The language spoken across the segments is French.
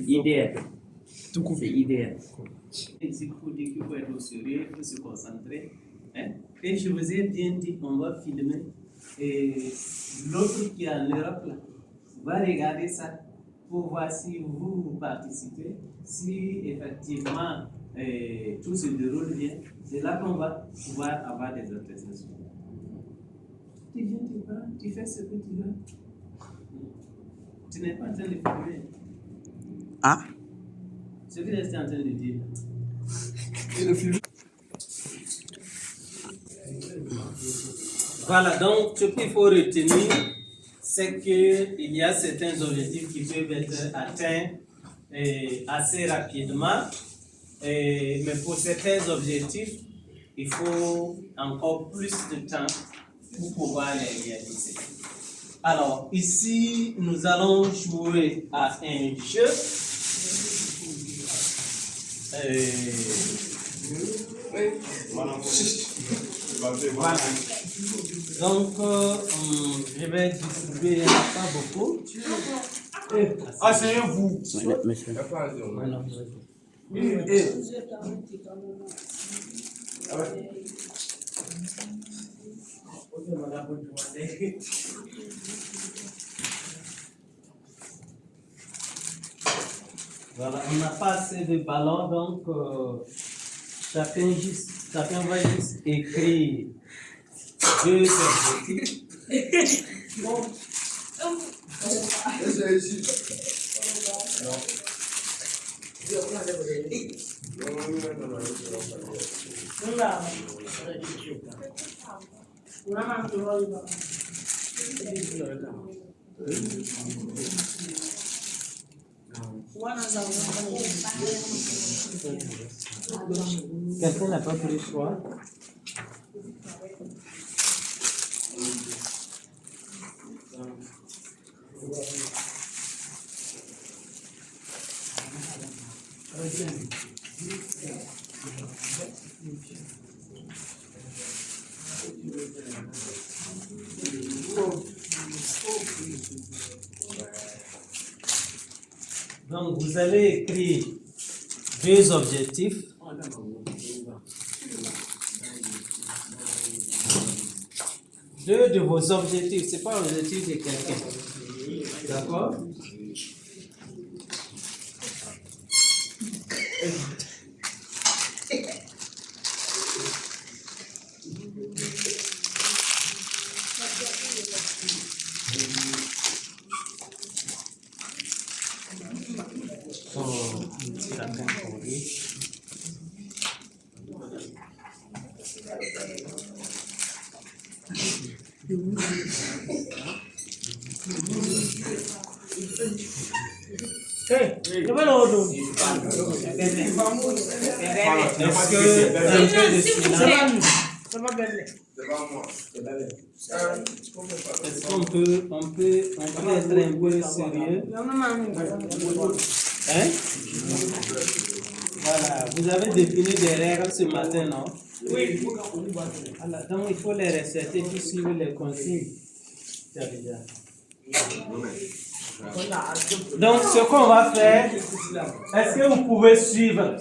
Idéal. C'est idéal. Il faut dire qu'il faut être au sérieux, il faut se concentrer. Hein? Et je vous ai bien dit qu'on va filmer. Et l'autre qui est en Europe là, va regarder ça pour voir si vous participez, si effectivement tout se déroule bien. C'est là qu'on va pouvoir avoir des appréciations. Tu viens, tu parles, tu fais ce que tu veux. Tu n'es pas en train de filmer. Ah? Ce que j'étais en train de dire. Voilà, donc ce qu'il faut retenir, c'est qu'il y a certains objectifs qui peuvent être atteints assez rapidement, mais pour certains objectifs, il faut encore plus de temps pour pouvoir les réaliser. Alors, ici, nous allons jouer à un jeu. Voilà. Donc, je vais distribuer, il n'y en a pas beaucoup. Asseyez-vous. Monsieur. Voilà, on n'a pas assez de ballons, donc chacun va juste écrire 2 objectifs. Quelqu'un n'a pas pris le choix? Donc, vous allez écrire 2 objectifs. Deux de vos objectifs, ce n'est pas l'objectif de quelqu'un. D'accord? Est-ce qu'on peut être un peu sérieux? Hein? Voilà, vous avez défini des règles ce matin, non? Oui. Alors, donc il faut les respecter puis suivre les consignes. Donc ce qu'on va faire, est-ce que vous pouvez suivre?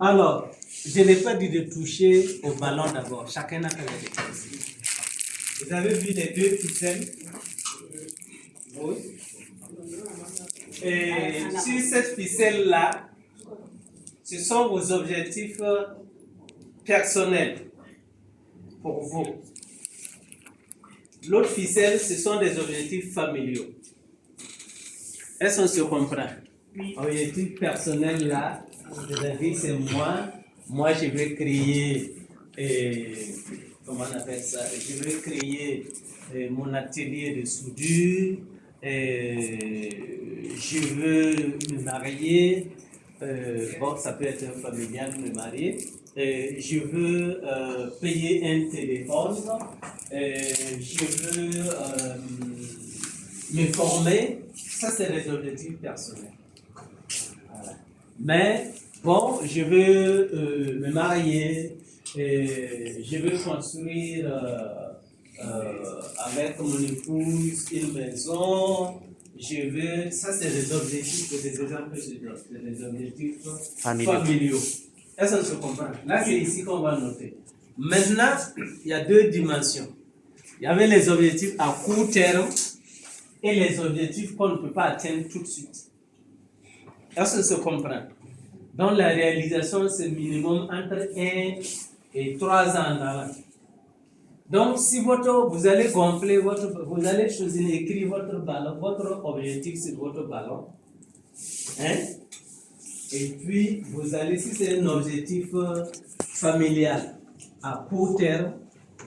Alors, je n'ai pas dit de toucher au ballon d'abord. Chacun a fait les consignes. Vous avez vu les 2 ficelles? Oui. Et sur cette ficelle-là, ce sont vos objectifs personnels pour vous. L'autre ficelle, ce sont des objectifs familiaux. Est-ce qu'on se comprend? Oui. Objectif personnel là, c'est-à-dire c'est moi. Moi, je vais créer, comment on appelle ça? Je vais créer mon atelier de soudure. Je veux me marier. Bon, ça peut être familial, me marier. Je veux payer un téléphone. Je veux me former. Ça, c'est les objectifs personnels. Voilà. Mais bon, je veux me marier, je veux construire avec mon épouse une maison, je veux... Ça, c'est des objectifs, c'est des exemples que je donne, c'est des objectifs familiaux. Est-ce qu'on se comprend? Là, c'est ici qu'on va noter. Maintenant, il y a deux dimensions. Il y avait les objectifs à court terme et les objectifs qu'on ne peut pas atteindre tout de suite. Est-ce qu'on se comprend? Donc, la réalisation, c'est minimum entre 1 et 3 ans d'avant. Donc, si vous allez gonfler vous allez choisir écrire votre ballon, votre objectif sur votre ballon. Hein? Et puis, vous allez, si c'est un objectif familial à court terme,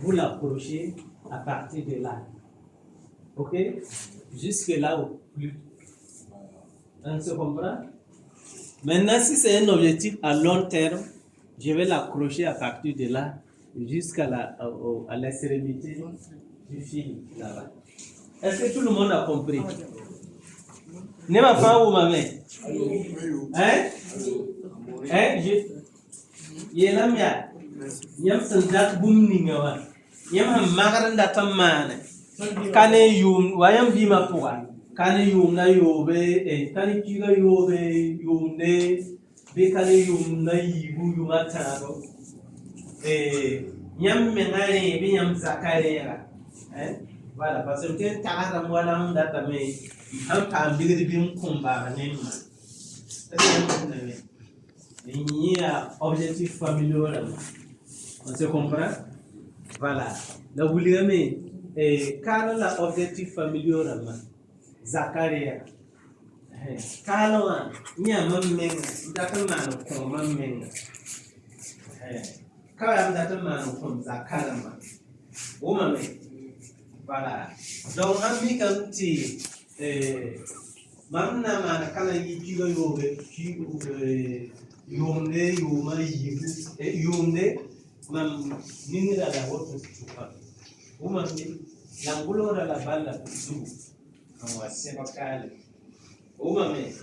vous l'approchez à partir de là. Ok? Jusque là ou plus. On se comprend? Maintenant, si c'est un objectif à long terme, je vais l'accrocher à partir de là jusqu'à l'extrémité du fil là-bas. Est-ce que tout le monde a compris? Ne ma femme ou ma mère? Hein? Hein? Yélam ya. Yam sandat bum ningawa. Yam ham magaran datam mane. Kane yum wayam bima puwa. Kane yum na yobe kane kiga yobe yumne be kane yum na yibu yumataro. Yam mengare be yam zakarera. Voilà, parce que tu as un moyen d'attamer un peu de bien combattre. Il y a objectif familial. On se comprend? Voilà. La voulez mais quand l'objectif familial, Zakaria. Quand il y a un même, d'attendre comme un même. Quand il y a d'attendre comme Zakarama. Oh, maman. Voilà. Donc, on dit comme si maintenant, quand il y a yumne mam ningira da wotu chupa uma langulora la balla tu on sema kale uma me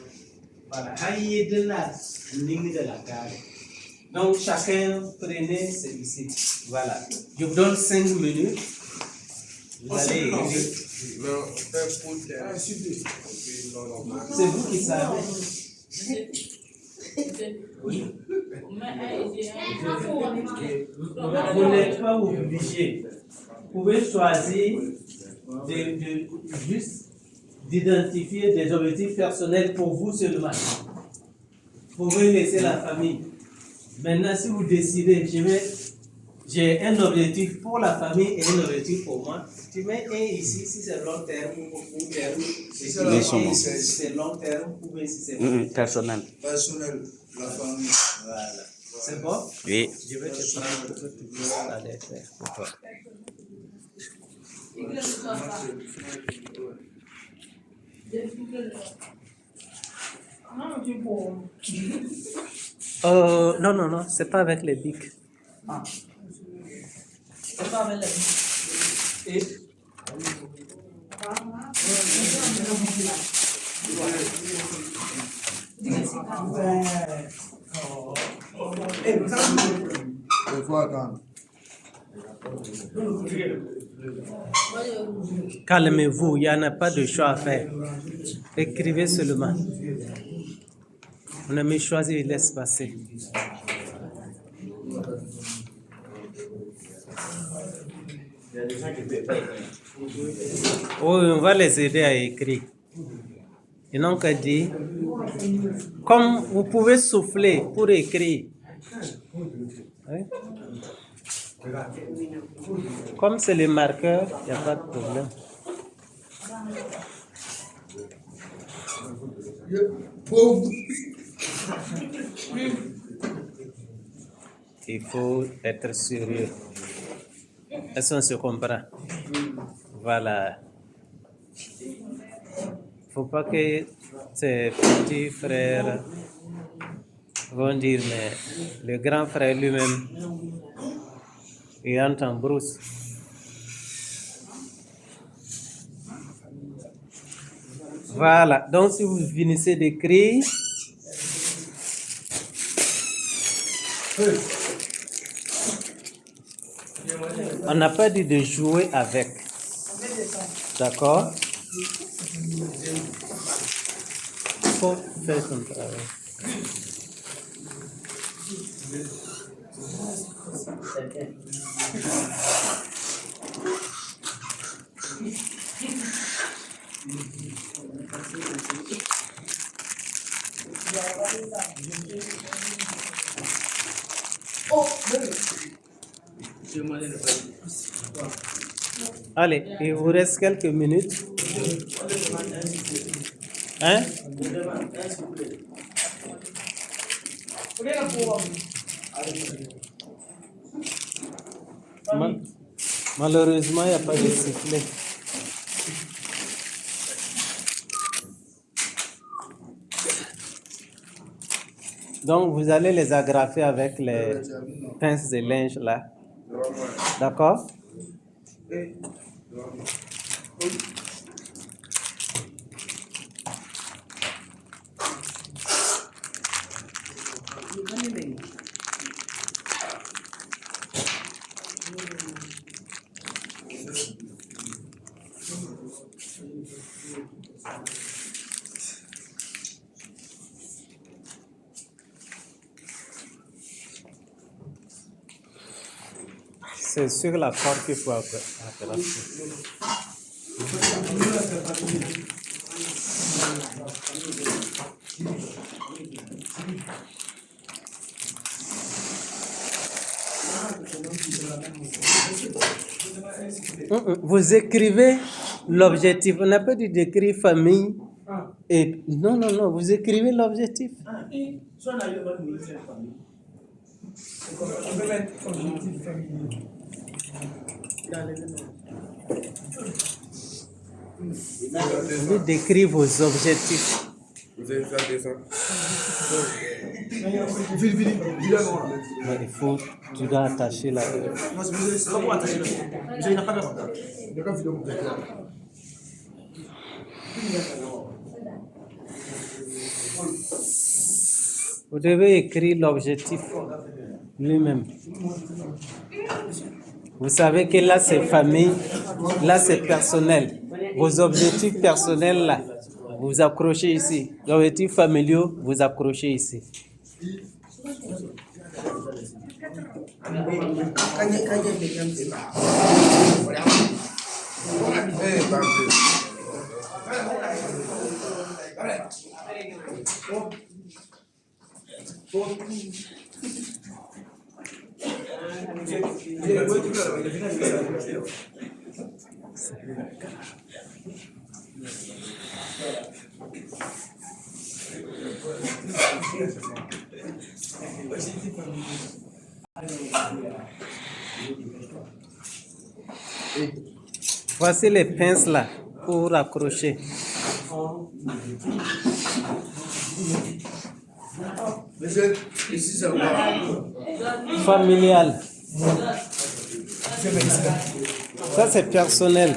para haye de la ningira la kale. Donc chacun prenez celui-ci. Voilà, je vous donne 5 minutes. Vous allez c'est vous qui savez. Oui. Vous n'êtes pas obligé. Vous pouvez choisir juste d'identifier des objectifs personnels pour vous seulement. Vous pouvez laisser la famille. Maintenant, si vous décidez, j'ai un objectif pour la famille et un objectif pour moi, tu mets un ici si c'est long terme ou court terme. Si c'est long terme ou si c'est personnel. Personnel, la famille. Voilà. C'est bon? Oui. Je vais te prendre pour que tu puisses aller faire pour toi. Non, c'est pas avec les bics. Ah. C'est pas avec les bics. Et calmez-vous, il n'y en a pas de choix à faire. Écrivez seulement. On a mis choisir, il laisse passer. Oui, on va les aider à écrire. Ils n'ont qu'à dire, comme vous pouvez souffler pour écrire. Oui? Comme c'est les marqueurs, il n'y a pas de problème. Il faut être sérieux. Est-ce qu'on se comprend? Voilà. Il ne faut pas que ces petits frères vont dire, mais le grand frère lui-même, il entre en brousse. Voilà. Donc, si vous finissez d'écrire, On n'a pas dit de jouer avec. D'accord? Il faut faire son travail. Allez, il vous reste quelques minutes. Hein? Malheureusement, il n'y a pas de sifflet. Donc, vous allez les agrafer avec les pinces de linge là. D'accord? C'est sur la corde qu'il faut agrafer. Vous écrivez l'objectif. On n'a pas dit d'écrire famille. Et non, vous écrivez l'objectif. On peut mettre objectif familier. Vous décrivez vos objectifs. Vous avez fait ça. Il faut, tu dois attacher là. C'est pas pour attacher là. Il n'a pas d'avantage. Vous devez écrire l'objectif lui-même. Vous savez que là c'est famille, là c'est personnel. Vos objectifs personnels là, vous accrochez ici. Les objectifs familiaux, vous accrochez ici. Voici les pinces là pour accrocher. Familial. Ça c'est personnel.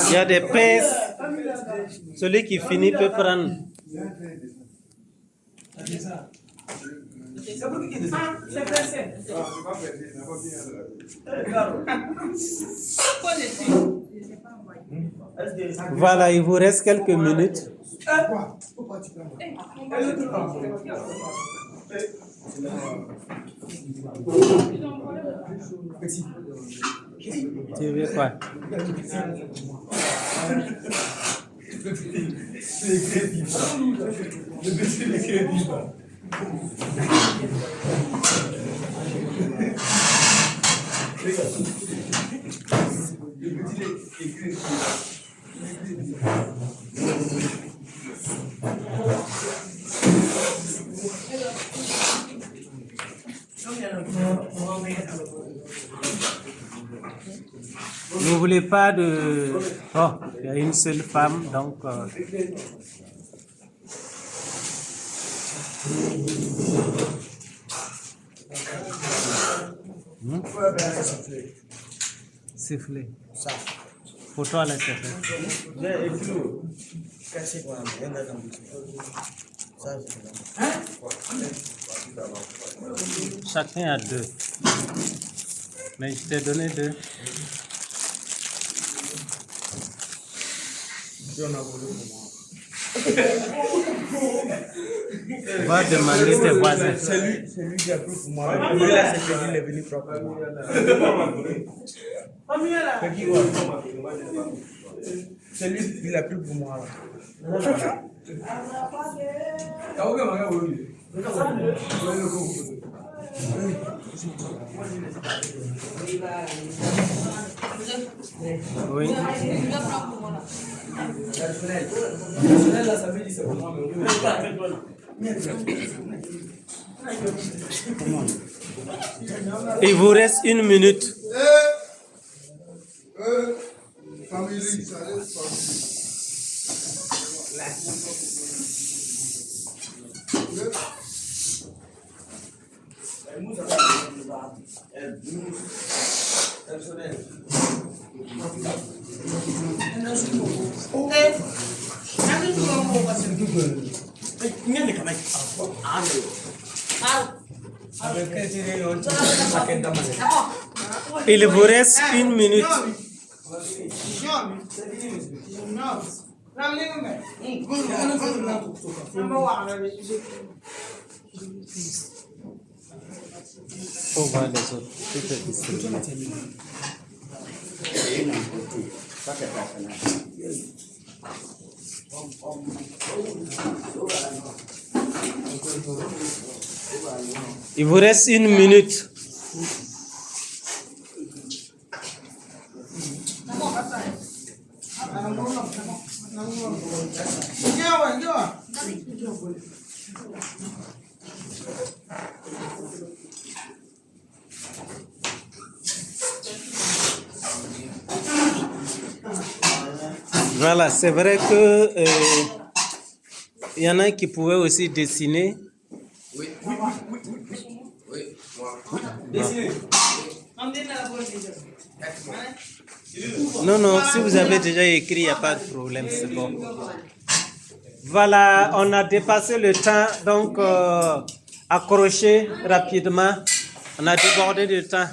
Il y a des pinces. Celui qui finit peut prendre. Voilà, il vous reste quelques minutes. Tu veux quoi? Vous voulez pas de... Oh, il y a une seule femme, donc... Siffler. Pour toi, là, c'est fait. J'ai écrit. Caché quoi, il y en a dans le bouton. Ça, c'est Chacun a 2. Mais je t'ai donné 2. J'en ai volé pour moi. Va demander tes voisins. C'est lui qui a pris pour moi. Lui là, c'est que il est venu prendre pour moi. C'est qui quoi? C'est lui qui l'a pris pour moi. Oui. Il vous reste 1 minute. Famille, ça reste Il vous reste 1 minute. Faut voir les autres. Tout est distribué. Il vous reste 1 minute. Voilà, c'est vrai que il y en a qui pouvaient aussi dessiner. Oui. Dessiner. Non, si vous avez déjà écrit, il n'y a pas de problème, c'est bon. Voilà, on a dépassé le temps, donc accrochez rapidement. On a débordé de temps.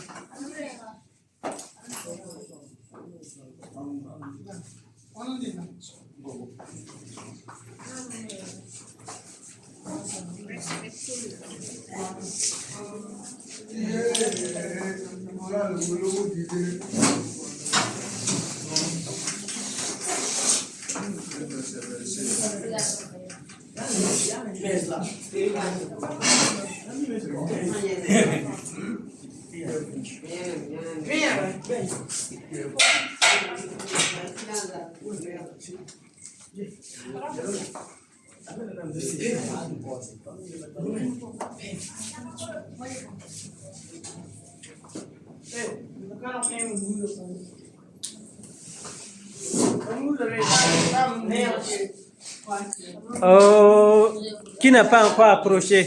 Qui n'a pas encore approché?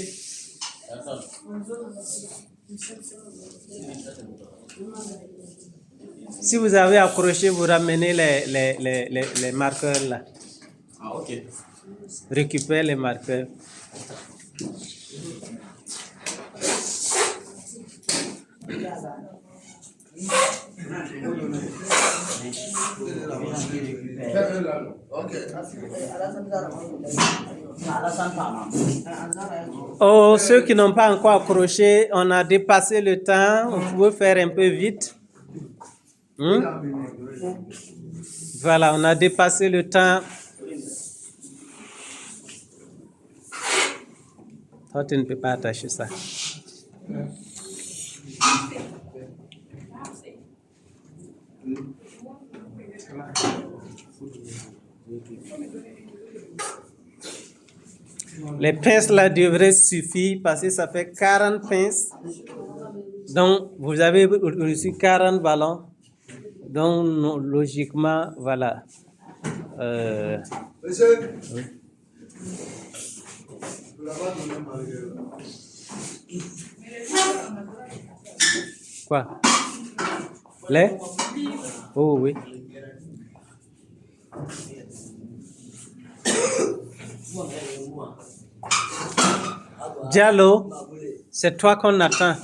Si vous avez accroché, vous ramenez les marqueurs là. Ah, ok. Récupérez les marqueurs. Oh, ceux qui n'ont pas encore accroché, on a dépassé le temps. On pouvait faire un peu vite. Voilà, on a dépassé le temps. Toi, tu ne peux pas attacher ça. Les pinces là devraient suffire parce que ça fait 40 pinces. Donc, vous avez reçu 40 ballons. Donc, logiquement, voilà. Monsieur, Oui. Quoi? Les? Oh oui. Diallo, c'est toi qu'on attend.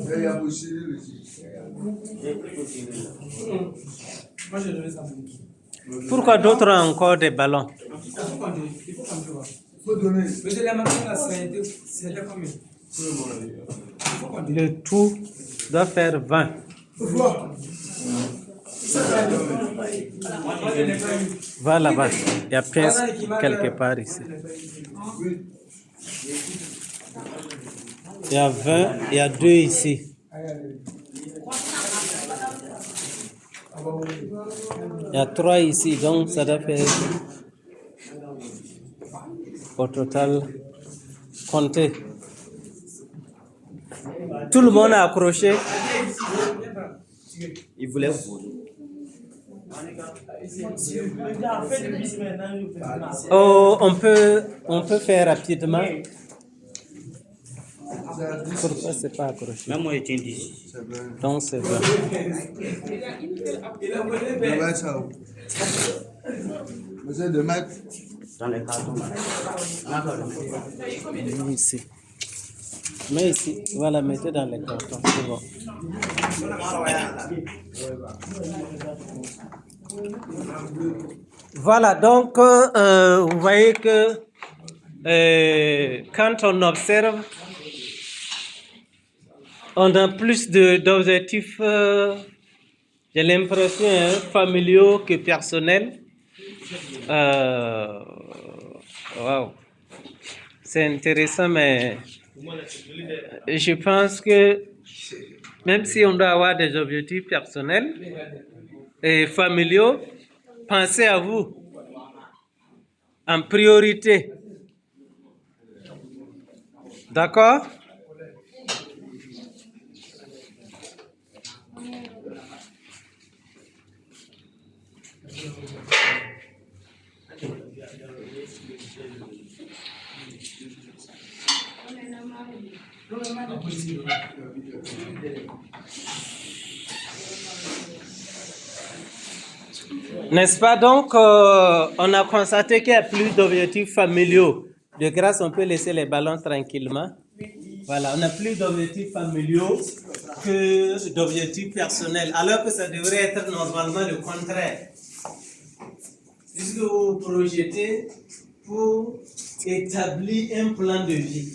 Il y a aussi Pourquoi d'autres ont encore des ballons? faut donner. Le tout doit faire 20. Va là-bas. Il y a presque quelque part ici. Il y a 20, il y a 2 ici. Il y a 3 ici, donc ça doit faire au total compter. Tout le monde a accroché. Il voulait voler. Oh, on peut faire rapidement. Pourquoi c'est pas accroché? Même moi, je tiens d'ici. Donc c'est bon. De mettre ça où? Monsieur de mettre. Dans les cartons. Ici. Mais ici, voilà, mettez dans les cartons. C'est bon. Voilà, donc vous voyez que quand on observe, on a plus d'objectifs, j'ai l'impression, familiaux que personnels. Wow. C'est intéressant, mais je pense que même si on doit avoir des objectifs personnels et familiaux, pensez à vous en priorité. D'accord? N'est-ce pas? Donc, on a constaté qu'il y a plus d'objectifs familiaux. De grâce, on peut laisser les ballons tranquillement. Voilà, on a plus d'objectifs familiaux que d'objectifs personnels, alors que ça devrait être normalement le contraire. Puisque vous projetez pour établir un plan de vie.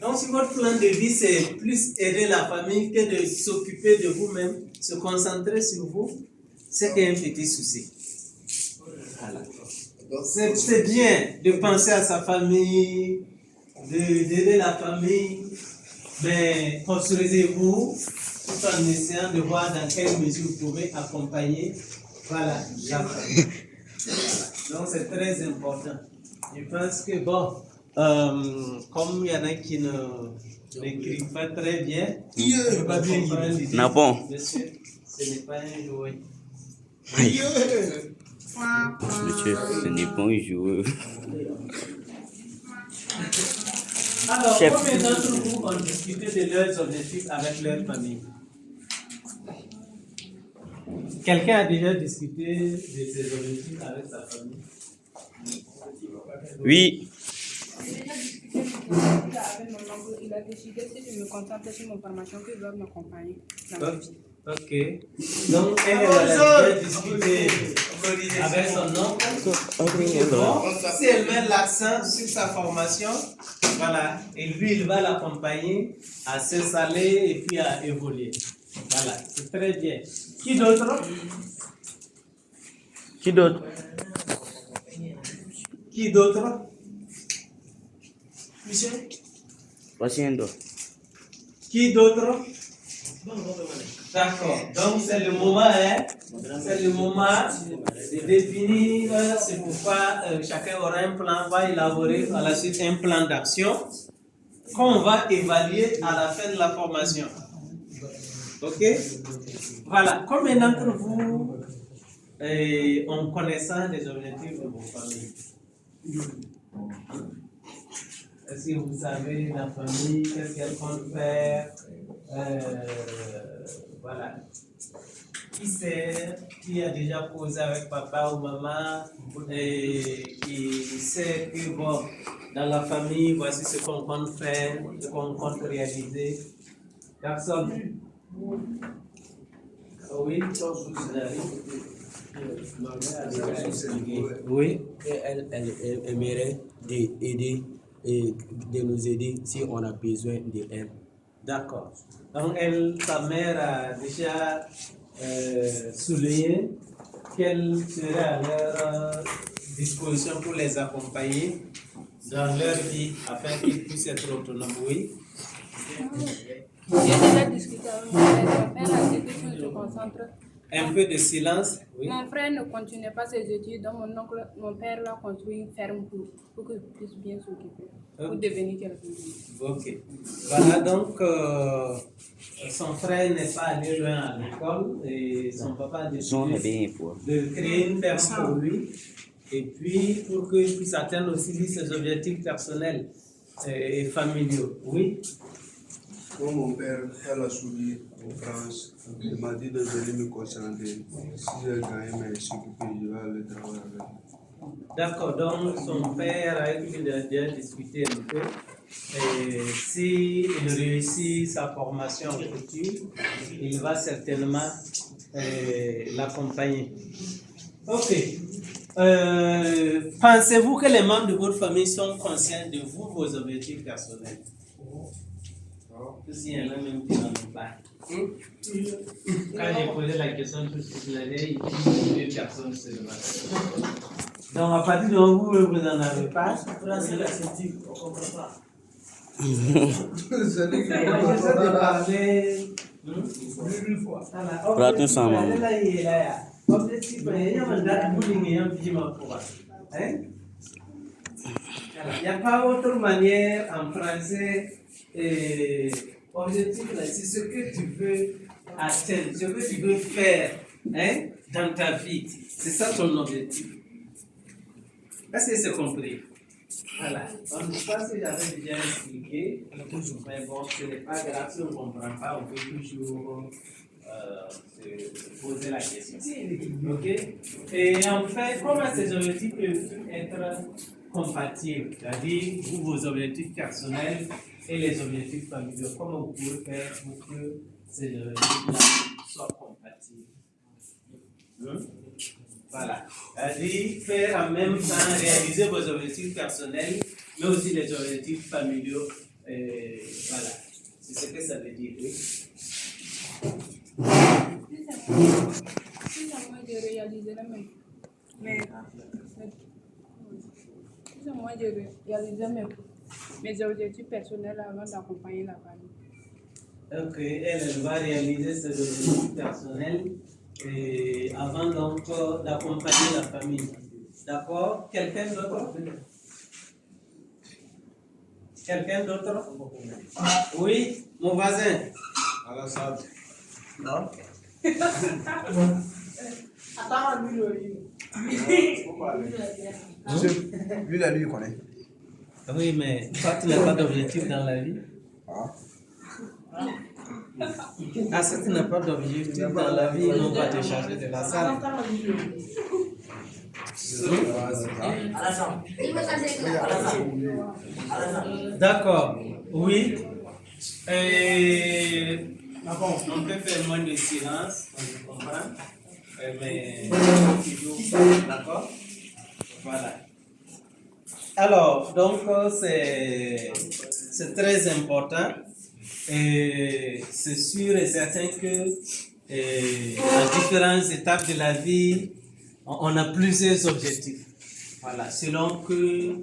Donc, si votre plan de vie, c'est plus aider la famille que de s'occuper de vous-même, se concentrer sur vous, c'est qu'il y a un petit souci. Voilà. C'est bien de penser à sa famille, d'aider la famille, mais construisez-vous tout en essayant de voir dans quelle mesure vous pouvez accompagner, voilà, la famille. Voilà. Donc c'est très important. Je pense que bon, comme il y en a qui n'écrivent pas très bien, je peux pas bien comprendre l'idée. Monsieur, ce n'est pas un jouet. Monsieur, ce n'est pas un joueur. Alors, Chef. combien d'entre vous ont discuté de leurs objectifs avec leur famille? Quelqu'un a déjà discuté de ses objectifs avec sa famille? Oui. J'ai déjà discuté avec mon oncle. Il a décidé si je me concentre sur mon formation qu'il doit m'accompagner dans ma vie. Ok. Donc, elle a déjà discuté avec son oncle. Bon, si elle met l'accent sur sa formation, voilà, et lui, il va l'accompagner à s'installer et puis à évoluer. Voilà, c'est très bien. Qui d'autre? Qui d'autre? Qui d'autre? Michel? Voici un d'autre. Qui d'autre? D'accord. Donc c'est le moment, hein? C'est le moment de définir. C'est pourquoi chacun aura un plan, va élaborer à la suite un plan d'action qu'on va évaluer à la fin de la formation. Ok? Voilà. Combien d'entre vous ont connaissance des objectifs de vos familles? Est-ce que vous savez la famille, qu'est-ce qu'elle compte faire? Voilà. Qui a déjà posé avec papa ou maman et qui sait que bon, dans la famille, voici ce qu'on compte faire, ce qu'on compte réaliser. Personne? Oui, Oui, et elle aimerait d'aider et de nous aider si on a besoin d'elle. d'accord. Donc, ta mère a déjà souligné qu'elle serait à leur disposition pour les accompagner dans leur vie afin qu'ils puissent être autonomes. Oui. J'ai déjà discuté avec mon père. Mon père a dit que si on se concentre. Un peu de silence. Oui. Mon frère ne continuait pas ses études, donc mon père lui a construit une ferme pour qu'il puisse bien s'occuper, pour devenir quelqu'un. Ok. Voilà, donc son frère n'est pas allé loin à l'école et son papa a décidé de créer une ferme pour lui et puis pour qu'il puisse atteindre aussi lui, ses objectifs personnels et familiaux. Oui. Quand mon père fait la souris en France, il m'a dit de venir me concentrer. Si j'ai gagné mes s'occuper, je vais aller travailler avec lui. D'accord, donc son père avec lui a déjà discuté un peu. Et s'il réussit sa formation future, il va certainement l'accompagner. Ok. Pensez-vous que les membres de votre famille sont conscients de vous, vos objectifs personnels? S'il y en a même qui n'en ont pas. Quand j'ai posé la question, tout ce que vous avez, il dit 2 personnes seulement. Donc, à partir de vous, vous n'en avez pas. Français, la ceinture, on ne comprend pas. C'est lui qui J'essaie de parler. Une fois. Pratique sans maman. Objectif, il y a un date bullying et un piment pour il n'y a pas autre manière en français. Objectif, c'est ce que tu veux atteindre, ce que tu veux faire dans ta vie. C'est ça ton objectif. Est-ce que c'est compris? Voilà. Donc, je pense que j'avais déjà expliqué. Mais bon, ce n'est pas grave si on ne comprend pas, on peut toujours se poser la question. Ok? Et en fait, comment ces objectifs peuvent être compatibles? C'est-à-dire, vos objectifs personnels et les objectifs familiaux. Comment vous pouvez faire pour que ces objectifs-là soient compatibles? Voilà. C'est-à-dire, faire en même temps, réaliser vos objectifs personnels, mais aussi les objectifs familiaux. Voilà. C'est ce que ça veut dire, oui. Si c'est moi de réaliser mes objectifs personnels avant d'accompagner la famille. Ok, elle va réaliser ses objectifs personnels avant donc d'accompagner la famille. D'accord? Quelqu'un d'autre? Quelqu'un d'autre? Oui, mon voisin. Alassane. Non? Attends, lui, Lui, là, lui, il connaît. Oui, mais toi, tu n'as pas d'objectif dans la vie. Ah, si tu n'as pas d'objectif dans la vie, on va te charger de la salle. D'accord, oui. On peut faire moins de silence, on comprend. Mais d'accord? Voilà. Alors, donc, c'est très important. Et c'est sûr et certain que à différentes étapes de la vie, on a plusieurs objectifs. Voilà, selon que